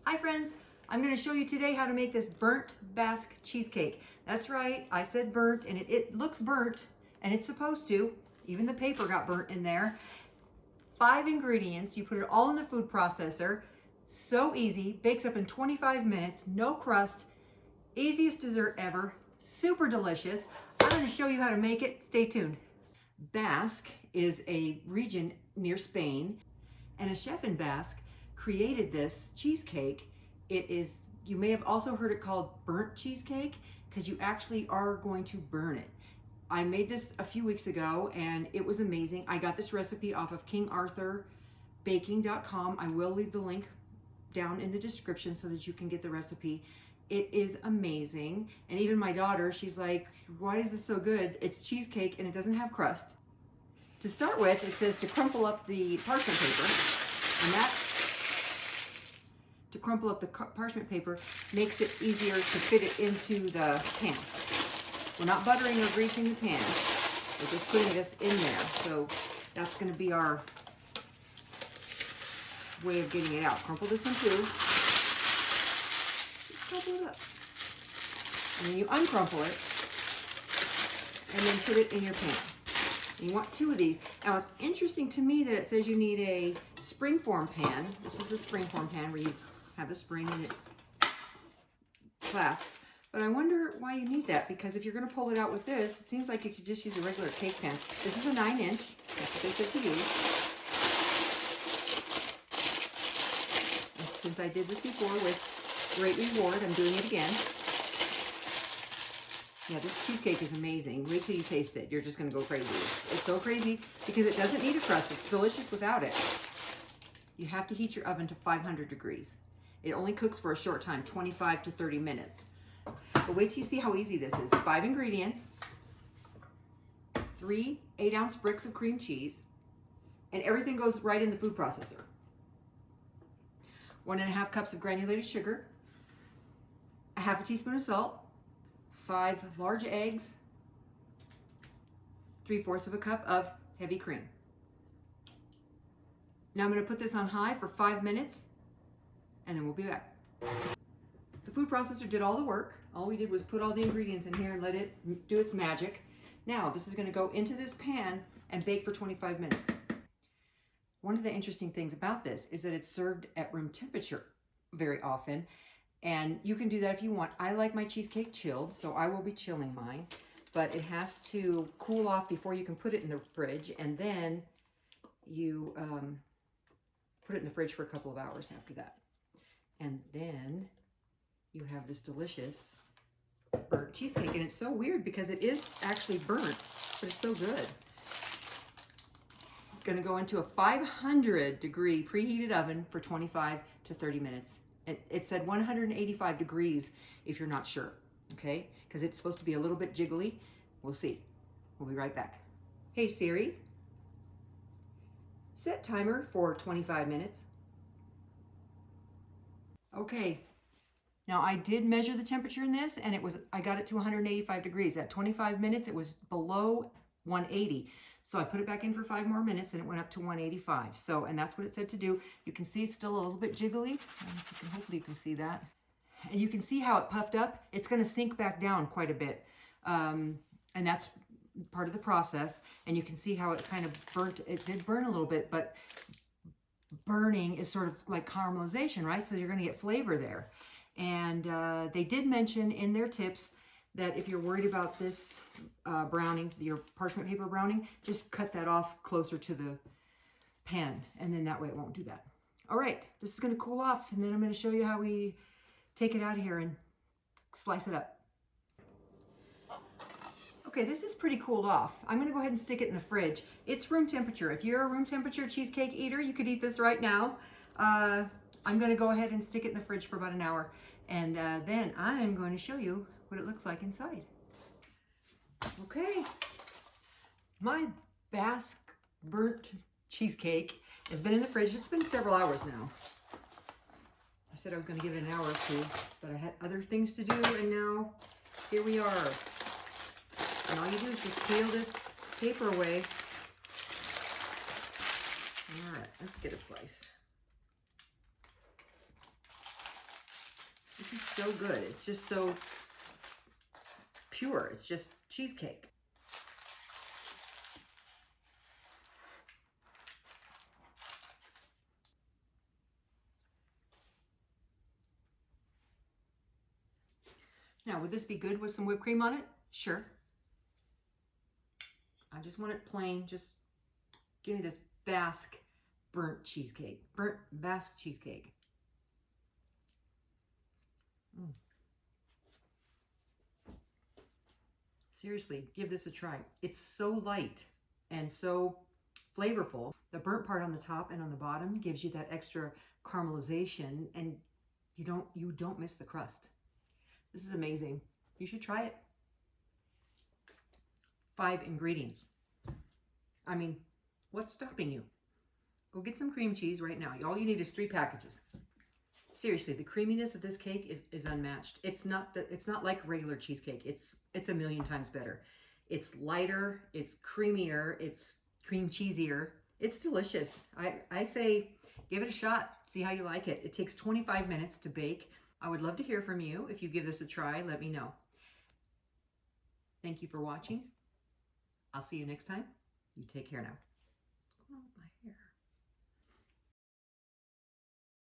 Hi friends, I'm going to show you today how to make this burnt Basque cheesecake. That's right, I said burnt, and it looks burnt, and it's supposed to. Even the paper got burnt in there. 5 ingredients, you put it all in the food processor. So easy, bakes up in 25 minutes, no crust, easiest dessert ever, super delicious. I'm going to show you how to make it. Stay tuned. Basque is a region near Spain, and a chef in Basque created this cheesecake. It is, you may have also heard it called burnt cheesecake because you actually are going to burn it. I made this a few weeks ago and it was amazing. I got this recipe off of kingarthurbaking.com. I will leave the link down in the description so that you can get the recipe. It is amazing. And even my daughter, she's like, why is this so good? It's cheesecake and it doesn't have crust. To start with, it says to crumple up the parchment paper, and that, to crumple up the parchment paper makes it easier to fit it into the pan. We're not buttering or greasing the pan, we're just putting this in there. So that's going to be our way of getting it out. Crumple this one too. Just crumple it up. And then you uncrumple it, and then put it in your pan. You want 2 of these. Now it's interesting to me that it says you need a springform pan. This is the springform pan where you have the spring and it clasps. But I wonder why you need that, because if you're going to pull it out with this, it seems like you could just use a regular cake pan. This is a 9-inch. That's what they said to use. And since I did this before with great reward, I'm doing it again. Yeah, this cheesecake is amazing. Wait till you taste it. You're just going to go crazy. It's so crazy because it doesn't need a crust. It's delicious without it. You have to heat your oven to 500 degrees. It only cooks for a short time, 25 to 30 minutes. But wait till you see how easy this is. 5 ingredients, 3 8-ounce bricks of cream cheese, and everything goes right in the food processor. 1.5 cups of granulated sugar, 1/2 teaspoon of salt, 5 large eggs, 3/4 of a cup of heavy cream. Now I'm going to put this on high for 5 minutes, and then we'll be back. The food processor did all the work. All we did was put all the ingredients in here and let it do its magic. Now this is going to go into this pan and bake for 25 minutes. One of the interesting things about this is that it's served at room temperature very often. And you can do that if you want. I like my cheesecake chilled, so I will be chilling mine. But it has to cool off before you can put it in the fridge. And then you put it in the fridge for a couple of hours after that. And then you have this delicious burnt cheesecake. And it's so weird because it is actually burnt, but it's so good. It's going to go into a 500 degree preheated oven for 25 to 30 minutes. It said 185 degrees if you're not sure, okay? Because it's supposed to be a little bit jiggly. We'll see. We'll be right back. Hey Siri, set timer for 25 minutes. Okay, now I did measure the temperature in this and I got it to 185 degrees. At 25 minutes, it was below 180. So I put it back in for 5 more minutes and it went up to 185. So, and that's what it said to do. You can see it's still a little bit jiggly. Hopefully you can see that. And you can see how it puffed up. It's going to sink back down quite a bit. And that's part of the process. And you can see how it kind of burnt. It did burn a little bit, but burning is sort of like caramelization, right? So you're going to get flavor there. And they did mention in their tips that if you're worried about this browning, your parchment paper browning, just cut that off closer to the pan, and then that way it won't do that. All right, this is going to cool off, and then I'm going to show you how we take it out of here and slice it up. Okay, this is pretty cooled off. I'm going to go ahead and stick it in the fridge. It's room temperature. If you're a room temperature cheesecake eater, you could eat this right now. I'm going to go ahead and stick it in the fridge for about an hour, and then I'm going to show you what it looks like inside. Okay, my Basque Burnt Cheesecake has been in the fridge. It's been several hours now. I said I was going to give it an hour or 2, but I had other things to do, and now here we are. And all you do is just peel this paper away. All right, let's get a slice. This is so good. It's just so pure. It's just cheesecake. Now, would this be good with some whipped cream on it? Sure. I just want it plain. Just give me this Basque burnt cheesecake. Burnt Basque cheesecake. Mm. Seriously, give this a try. It's so light and so flavorful. The burnt part on the top and on the bottom gives you that extra caramelization, and you don't miss the crust. This is amazing. You should try it. 5 ingredients. I mean, what's stopping you? Go get some cream cheese right now. All you need is 3 packages. Seriously, the creaminess of this cake is unmatched. It's not like regular cheesecake. It's a million times better. It's lighter, it's creamier, it's cream cheesier. It's delicious. I say give it a shot. See how you like it. It takes 25 minutes to bake. I would love to hear from you. If you give this a try, let me know. Thank you for watching. I'll see you next time. You take care now. What's going on with my hair?